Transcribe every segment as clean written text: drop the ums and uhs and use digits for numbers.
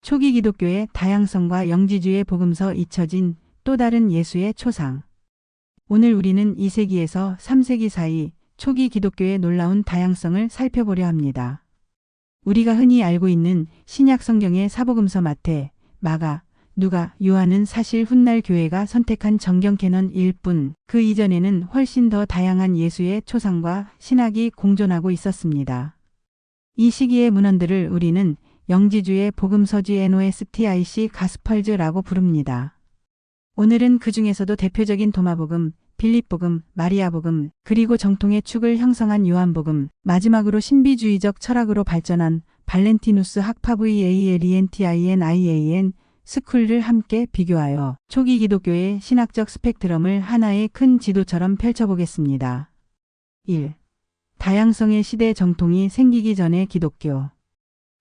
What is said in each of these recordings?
초기 기독교의 다양성과 영지주의 복음서 잊혀진 또 다른 예수의 초상. 오늘 우리는 2세기에서 3세기 사이 초기 기독교의 놀라운 다양성을 살펴보려 합니다. 우리가 흔히 알고 있는 신약 성경의 사복음서 마태, 마가, 누가, 요한은 사실 훗날 교회가 선택한 정경 캐넌일 뿐, 그 이전에는 훨씬 더 다양한 예수의 초상과 신학이 공존하고 있었습니다. 이 시기의 문헌들을 우리는 영지주의 복음서지 NOSTIC 가스펄즈라고 부릅니다. 오늘은 그 중에서도 대표적인 도마복음, 빌립복음, 마리아복음, 그리고 정통의 축을 형성한 요한복음, 마지막으로 신비주의적 철학으로 발전한 발렌티누스 학파 VALENTINIAN 스쿨을 함께 비교하여 초기 기독교의 신학적 스펙트럼을 하나의 큰 지도처럼 펼쳐보겠습니다. 1. 다양성의 시대 정통이 생기기 전의 기독교.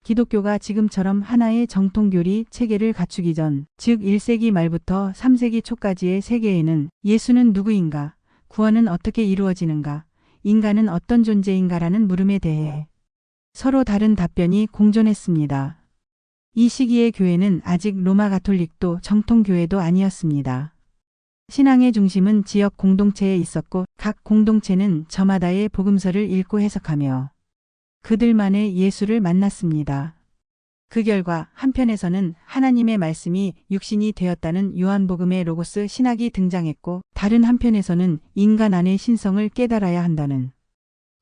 기독교가 지금처럼 하나의 정통교리 체계를 갖추기 전, 즉 1세기 말부터 3세기 초까지의 세계에는 예수는 누구인가, 구원은 어떻게 이루어지는가, 인간은 어떤 존재인가라는 물음에 대해 서로 다른 답변이 공존했습니다. 이 시기의 교회는 아직 로마 가톨릭도 정통교회도 아니었습니다. 신앙의 중심은 지역 공동체에 있었고 각 공동체는 저마다의 복음서를 읽고 해석하며 그들만의 예수를 만났습니다. 그 결과 한편에서는 하나님의 말씀이 육신이 되었다는 요한복음의 로고스 신학이 등장했고 다른 한편에서는 인간 안의 신성을 깨달아야 한다는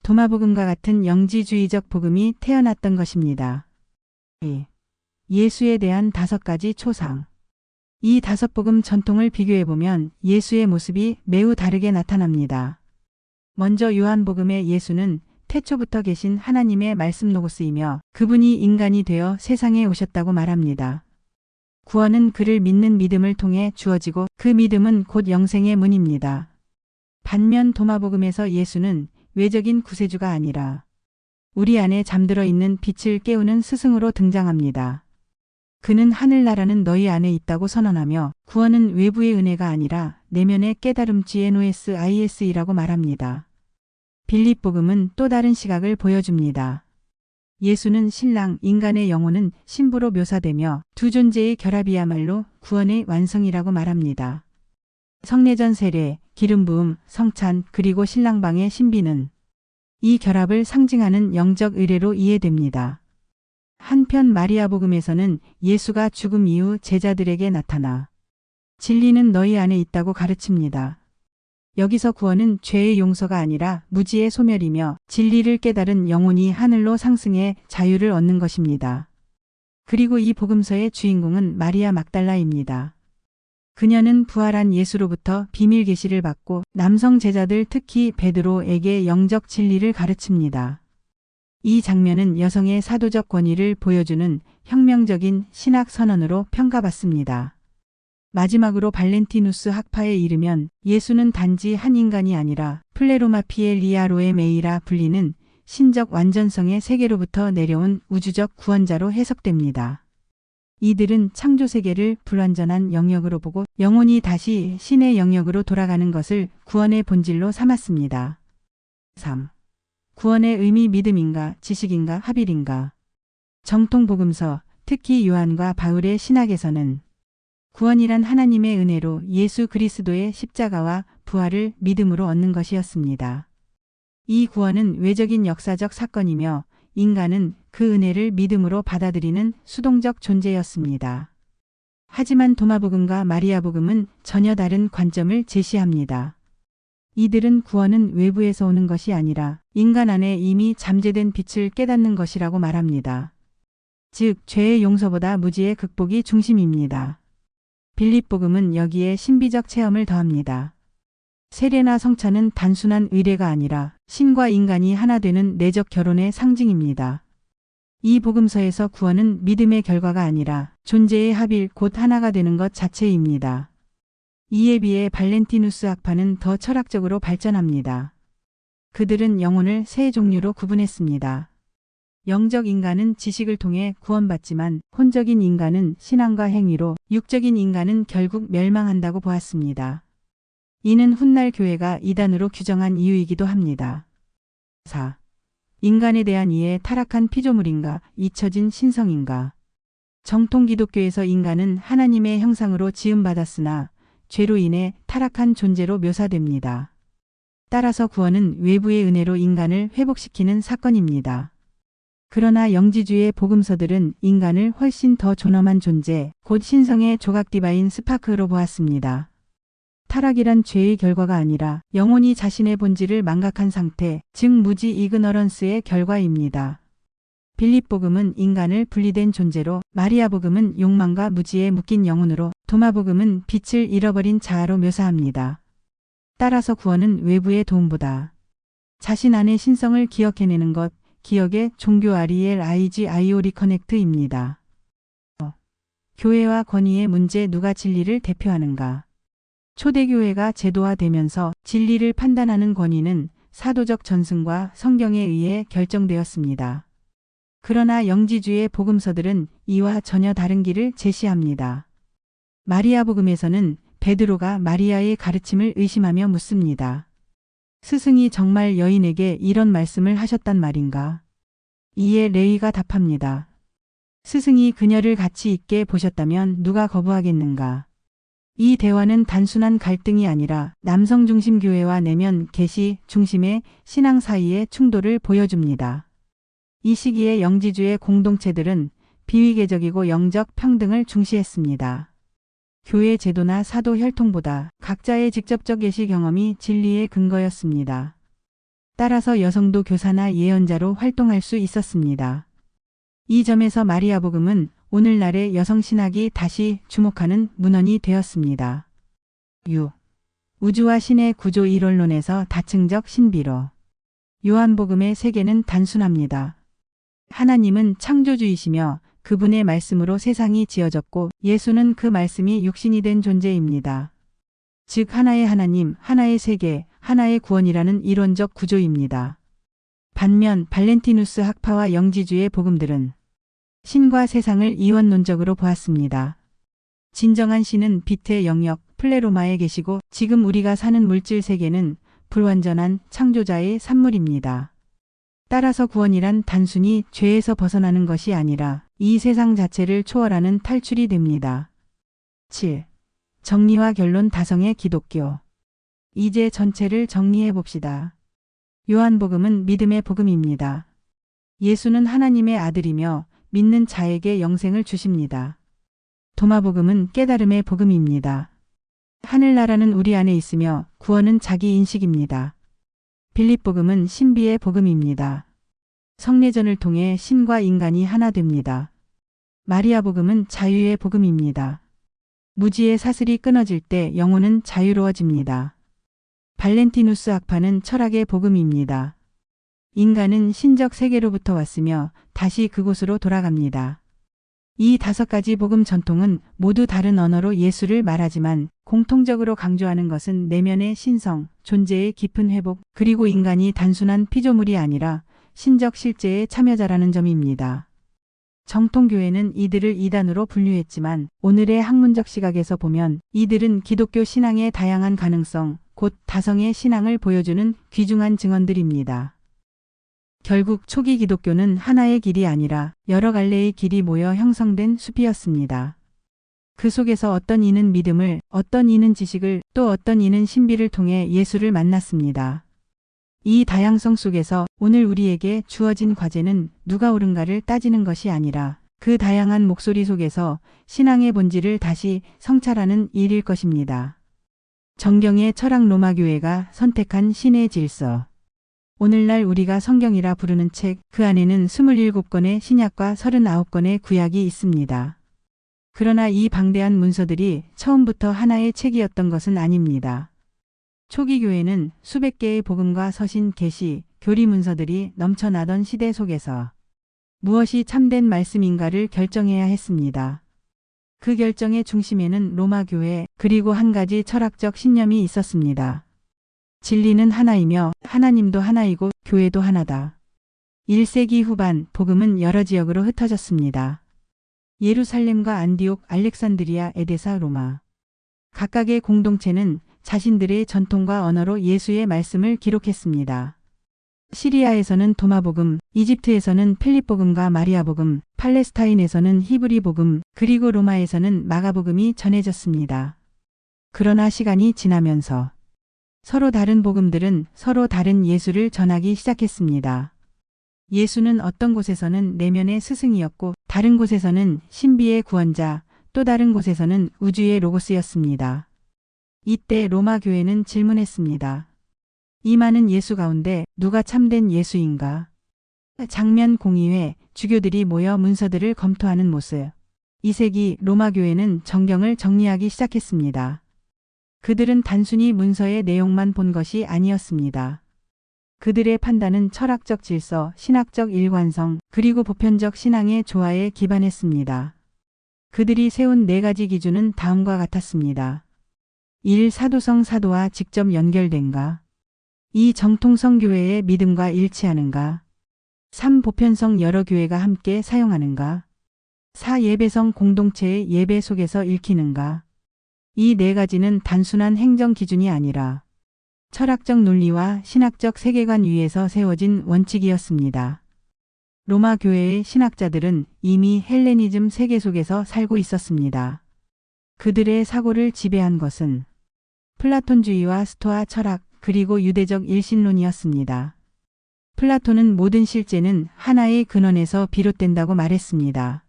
도마복음과 같은 영지주의적 복음이 태어났던 것입니다. 예수에 대한 5가지 초상. 이 5복음 전통을 비교해보면 예수의 모습이 매우 다르게 나타납니다. 먼저 요한복음의 예수는 태초부터 계신 하나님의 말씀 로고스이며 그분이 인간이 되어 세상에 오셨다고 말합니다. 구원은 그를 믿는 믿음을 통해 주어지고 그 믿음은 곧 영생의 문입니다. 반면 도마복음에서 예수는 외적인 구세주가 아니라 우리 안에 잠들어 있는 빛을 깨우는 스승으로 등장합니다. 그는 하늘나라는 너희 안에 있다고 선언하며 구원은 외부의 은혜가 아니라 내면의 깨달음 GNOSIS이라고 말합니다. 빌립복음은 또 다른 시각을 보여줍니다. 예수는 신랑, 인간의 영혼은 신부로 묘사되며 두 존재의 결합이야말로 구원의 완성이라고 말합니다. 성례전 세례, 기름 부음, 성찬, 그리고 신랑방의 신비는 이 결합을 상징하는 영적 의례로 이해됩니다. 한편 마리아복음에서는 예수가 죽음 이후 제자들에게 나타나 진리는 너희 안에 있다고 가르칩니다. 여기서 구원은 죄의 용서가 아니라 무지의 소멸이며 진리를 깨달은 영혼이 하늘로 상승해 자유를 얻는 것입니다. 그리고 이 복음서의 주인공은 마리아 막달라입니다. 그녀는 부활한 예수로부터 비밀 계시를 받고 남성 제자들 특히 베드로에게 영적 진리를 가르칩니다. 이 장면은 여성의 사도적 권위를 보여주는 혁명적인 신학 선언으로 평가받습니다. 마지막으로 발렌티누스 학파에 이르면 예수는 단지 한 인간이 아니라 플레로마피엘리아로의 메이라 불리는 신적 완전성의 세계로부터 내려온 우주적 구원자로 해석됩니다. 이들은 창조세계를 불완전한 영역으로 보고 영혼이 다시 신의 영역으로 돌아가는 것을 구원의 본질로 삼았습니다. 3. 구원의 의미 믿음인가 지식인가 합일인가. 정통 복음서, 특히 요한과 바울의 신학에서는 구원이란 하나님의 은혜로 예수 그리스도의 십자가와 부활을 믿음으로 얻는 것이었습니다. 이 구원은 외적인 역사적 사건이며 인간은 그 은혜를 믿음으로 받아들이는 수동적 존재였습니다. 하지만 도마복음과 마리아복음은 전혀 다른 관점을 제시합니다. 이들은 구원은 외부에서 오는 것이 아니라 인간 안에 이미 잠재된 빛을 깨닫는 것이라고 말합니다. 즉, 죄의 용서보다 무지의 극복이 중심입니다. 빌립복음은 여기에 신비적 체험을 더합니다. 세례나 성찬은 단순한 의례가 아니라 신과 인간이 하나 되는 내적 결혼의 상징입니다. 이 복음서에서 구원은 믿음의 결과가 아니라 존재의 합일 곧 하나가 되는 것 자체입니다. 이에 비해 발렌티누스 학파는 더 철학적으로 발전합니다. 그들은 영혼을 세 종류로 구분했습니다. 영적 인간은 지식을 통해 구원받지만 혼적인 인간은 신앙과 행위로, 육적인 인간은 결국 멸망한다고 보았습니다. 이는 훗날 교회가 이단으로 규정한 이유이기도 합니다. 4. 인간에 대한 이해 타락한 피조물인가, 잊혀진 신성인가. 정통 기독교에서 인간은 하나님의 형상으로 지음받았으나 죄로 인해 타락한 존재로 묘사됩니다. 따라서 구원은 외부의 은혜로 인간을 회복시키는 사건입니다. 그러나 영지주의 복음서들은 인간을 훨씬 더 존엄한 존재, 곧 신성의 조각 디바인 스파크로 보았습니다. 타락이란 죄의 결과가 아니라 영혼이 자신의 본질을 망각한 상태, 즉 무지 이그너런스의 결과입니다. 빌립복음은 인간을 분리된 존재로, 마리아복음은 욕망과 무지에 묶인 영혼으로, 도마복음은 빛을 잃어버린 자아로 묘사합니다. 따라서 구원은 외부의 도움보다 자신 안의 신성을 기억해내는 것, 기억의 종교 RELIGIO 리커넥트입니다. 교회와 권위의 문제 누가 진리를 대표하는가? 초대교회가 제도화되면서 진리를 판단하는 권위는 사도적 전승과 성경에 의해 결정되었습니다. 그러나 영지주의 복음서들은 이와 전혀 다른 길을 제시합니다. 마리아복음에서는 베드로가 마리아의 가르침을 의심하며 묻습니다. 스승이 정말 여인에게 이런 말씀을 하셨단 말인가? 이에 레위가 답합니다. 스승이 그녀를 같이 있게 보셨다면 누가 거부하겠는가? 이 대화는 단순한 갈등이 아니라 남성 중심 교회와 내면 계시 중심의 신앙 사이의 충돌을 보여줍니다. 이 시기의 영지주의 공동체들은 비위계적이고 영적 평등을 중시했습니다. 교회 제도나 사도 혈통보다 각자의 직접적 계시 경험이 진리의 근거였습니다. 따라서 여성도 교사나 예언자로 활동할 수 있었습니다. 이 점에서 마리아복음은 오늘날의 여성신학이 다시 주목하는 문헌이 되었습니다. 우주와 신의 구조 이론론에서 다층적 신비로. 요한복음의 세계는 단순합니다. 하나님은 창조주이시며 그분의 말씀으로 세상이 지어졌고 예수는 그 말씀이 육신이 된 존재입니다. 즉 하나의 하나님, 하나의 세계, 하나의 구원이라는 이론적 구조입니다. 반면 발렌티누스 학파와 영지주의 복음들은 신과 세상을 이원론적으로 보았습니다. 진정한 신은 빛의 영역, 플레로마에 계시고 지금 우리가 사는 물질 세계는 불완전한 창조자의 산물입니다. 따라서 구원이란 단순히 죄에서 벗어나는 것이 아니라 이 세상 자체를 초월하는 탈출이 됩니다. 7. 정리와 결론 다성의 기독교. 이제 전체를 정리해 봅시다. 요한복음은 믿음의 복음입니다. 예수는 하나님의 아들이며 믿는 자에게 영생을 주십니다. 도마복음은 깨달음의 복음입니다. 하늘나라는 우리 안에 있으며 구원은 자기 인식입니다. 빌립복음은 신비의 복음입니다. 성례전을 통해 신과 인간이 하나 됩니다. 마리아복음은 자유의 복음입니다. 무지의 사슬이 끊어질 때 영혼은 자유로워집니다. 발렌티누스 학파는 철학의 복음입니다. 인간은 신적 세계로부터 왔으며 다시 그곳으로 돌아갑니다. 이 5가지 복음 전통은 모두 다른 언어로 예수를 말하지만 공통적으로 강조하는 것은 내면의 신성, 존재의 깊은 회복, 그리고 인간이 단순한 피조물이 아니라 신적 실제의 참여자라는 점입니다. 정통교회는 이들을 이단으로 분류했지만 오늘의 학문적 시각에서 보면 이들은 기독교 신앙의 다양한 가능성, 곧 다성의 신앙을 보여주는 귀중한 증언들입니다. 결국 초기 기독교는 하나의 길이 아니라 여러 갈래의 길이 모여 형성된 숲이었습니다. 그 속에서 어떤 이는 믿음을, 어떤 이는 지식을, 또 어떤 이는 신비를 통해 예수를 만났습니다. 이 다양성 속에서 오늘 우리에게 주어진 과제는 누가 옳은가를 따지는 것이 아니라 그 다양한 목소리 속에서 신앙의 본질을 다시 성찰하는 일일 것입니다. 정경의 철학 로마교회가 선택한 신의 질서. 오늘날 우리가 성경이라 부르는 책, 그 안에는 27권의 신약과 39권의 구약이 있습니다. 그러나 이 방대한 문서들이 처음부터 하나의 책이었던 것은 아닙니다. 초기 교회는 수백 개의 복음과 서신, 계시, 교리 문서들이 넘쳐나던 시대 속에서 무엇이 참된 말씀인가를 결정해야 했습니다. 그 결정의 중심에는 로마 교회, 그리고 한 가지 철학적 신념이 있었습니다. 진리는 하나이며 하나님도 하나이고 교회도 하나다. 1세기 후반 복음은 여러 지역으로 흩어졌습니다. 예루살렘과 안디옥, 알렉산드리아, 에데사, 로마. 각각의 공동체는 자신들의 전통과 언어로 예수의 말씀을 기록했습니다. 시리아에서는 도마복음, 이집트에서는 필립복음과 마리아복음, 팔레스타인에서는 히브리복음, 그리고 로마에서는 마가복음이 전해졌습니다. 그러나 시간이 지나면서 서로 다른 복음들은 서로 다른 예수를 전하기 시작했습니다. 예수는 어떤 곳에서는 내면의 스승이었고 다른 곳에서는 신비의 구원자, 또 다른 곳에서는 우주의 로고스였습니다. 이때 로마 교회는 질문했습니다. 이 많은 예수 가운데 누가 참된 예수인가? 장면 공의회 주교들이 모여 문서들을 검토하는 모습. 2세기 로마 교회는 정경을 정리하기 시작했습니다. 그들은 단순히 문서의 내용만 본 것이 아니었습니다. 그들의 판단은 철학적 질서, 신학적 일관성, 그리고 보편적 신앙의 조화에 기반했습니다. 그들이 세운 4가지 기준은 다음과 같았습니다. 1. 사도성 사도와 직접 연결된가? 2. 정통성 교회의 믿음과 일치하는가? 3. 보편성 여러 교회가 함께 사용하는가? 4. 예배성 공동체의 예배 속에서 읽히는가? 이 4가지는 단순한 행정 기준이 아니라 철학적 논리와 신학적 세계관 위에서 세워진 원칙이었습니다. 로마 교회의 신학자들은 이미 헬레니즘 세계 속에서 살고 있었습니다. 그들의 사고를 지배한 것은 플라톤주의와 스토아 철학 그리고 유대적 일신론이었습니다. 플라톤은 모든 실제는 하나의 근원에서 비롯된다고 말했습니다.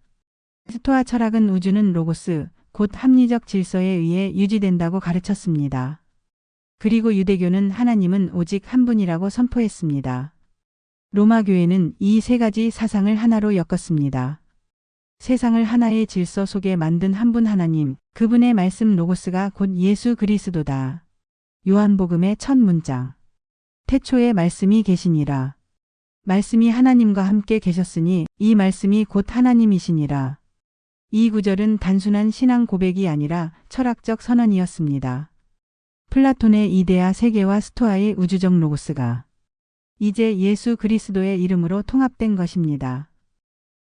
스토아 철학은 우주는 로고스, 곧 합리적 질서에 의해 유지된다고 가르쳤습니다. 그리고 유대교는 하나님은 오직 한 분이라고 선포했습니다. 로마 교회는 이 3가지 사상을 하나로 엮었습니다. 세상을 하나의 질서 속에 만든 한 분 하나님, 그분의 말씀 로고스가 곧 예수 그리스도다. 요한복음의 첫 문장. 태초에 말씀이 계시니라. 말씀이 하나님과 함께 계셨으니 이 말씀이 곧 하나님이시니라. 이 구절은 단순한 신앙 고백이 아니라 철학적 선언이었습니다. 플라톤의 이데아 세계와 스토아의 우주적 로고스가 이제 예수 그리스도의 이름으로 통합된 것입니다.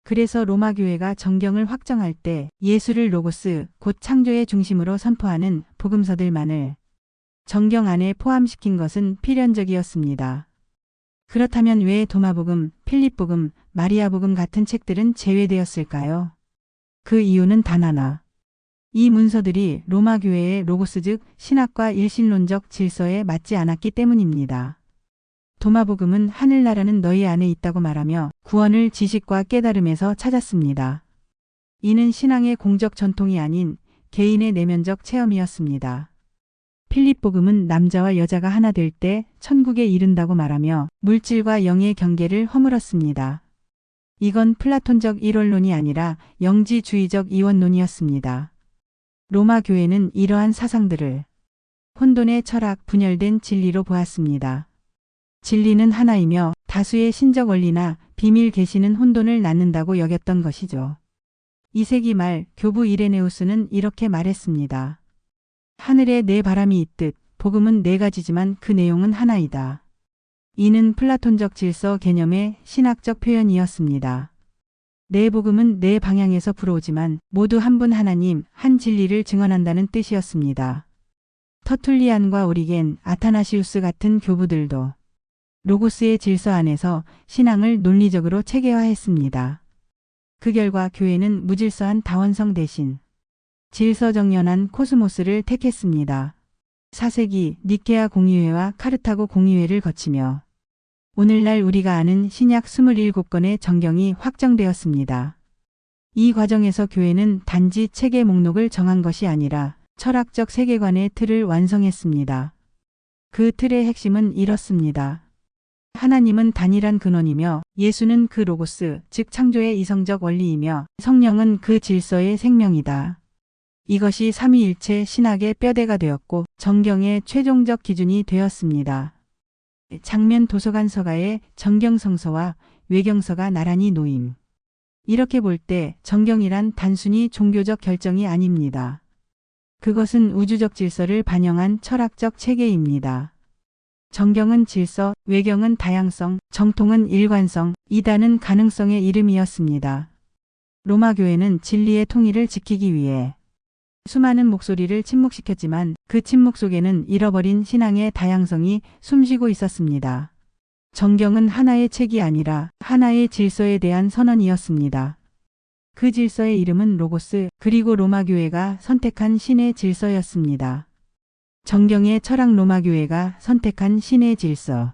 그래서 로마 교회가 정경을 확정할 때 예수를 로고스, 곧 창조의 중심으로 선포하는 복음서들만을 정경 안에 포함시킨 것은 필연적이었습니다. 그렇다면 왜 도마복음, 필립복음, 마리아복음 같은 책들은 제외되었을까요? 그 이유는 단 하나. 이 문서들이 로마 교회의 로고스 즉 신학과 일신론적 질서에 맞지 않았기 때문입니다. 도마복음은 하늘나라는 너희 안에 있다고 말하며 구원을 지식과 깨달음에서 찾았습니다. 이는 신앙의 공적 전통이 아닌 개인의 내면적 체험이었습니다. 필립복음은 남자와 여자가 하나 될 때 천국에 이른다고 말하며 물질과 영의 경계를 허물었습니다. 이건 플라톤적 일원론이 아니라 영지주의적 이원론이었습니다. 로마 교회는 이러한 사상들을 혼돈의 철학, 분열된 진리로 보았습니다. 진리는 하나이며 다수의 신적 원리나 비밀 계시는 혼돈을 낳는다고 여겼던 것이죠. 2세기 말 교부 이레네우스는 이렇게 말했습니다. 하늘에 4바람이 있듯 복음은 4가지지만 그 내용은 하나이다. 이는 플라톤적 질서 개념의 신학적 표현이었습니다. 4복음은 4방향에서 불어오지만 모두 한 분 하나님, 한 진리를 증언한다는 뜻이었습니다. 터툴리안과 오리겐, 아타나시우스 같은 교부들도 로고스의 질서 안에서 신앙을 논리적으로 체계화했습니다. 그 결과 교회는 무질서한 다원성 대신 질서정연한 코스모스를 택했습니다. 4세기 니케아 공의회와 카르타고 공의회를 거치며 오늘날 우리가 아는 신약 27권의 정경이 확정되었습니다. 이 과정에서 교회는 단지 책의 목록을 정한 것이 아니라 철학적 세계관의 틀을 완성했습니다. 그 틀의 핵심은 이렇습니다. 하나님은 단일한 근원이며 예수는 그 로고스, 즉 창조의 이성적 원리이며 성령은 그 질서의 생명이다. 이것이 삼위일체 신학의 뼈대가 되었고 정경의 최종적 기준이 되었습니다. 장면 도서관 서가의 정경성서와 외경서가 나란히 놓임. 이렇게 볼 때 정경이란 단순히 종교적 결정이 아닙니다. 그것은 우주적 질서를 반영한 철학적 체계입니다. 정경은 질서, 외경은 다양성, 정통은 일관성, 이단은 가능성의 이름이었습니다. 로마 교회는 진리의 통일을 지키기 위해 수많은 목소리를 침묵시켰지만 그 침묵 속에는 잃어버린 신앙의 다양성이 숨쉬고 있었습니다. 정경은 하나의 책이 아니라 하나의 질서에 대한 선언이었습니다. 그 질서의 이름은 로고스, 그리고 로마교회가 선택한 신의 질서였습니다. 정경의 철학, 로마교회가 선택한 신의 질서.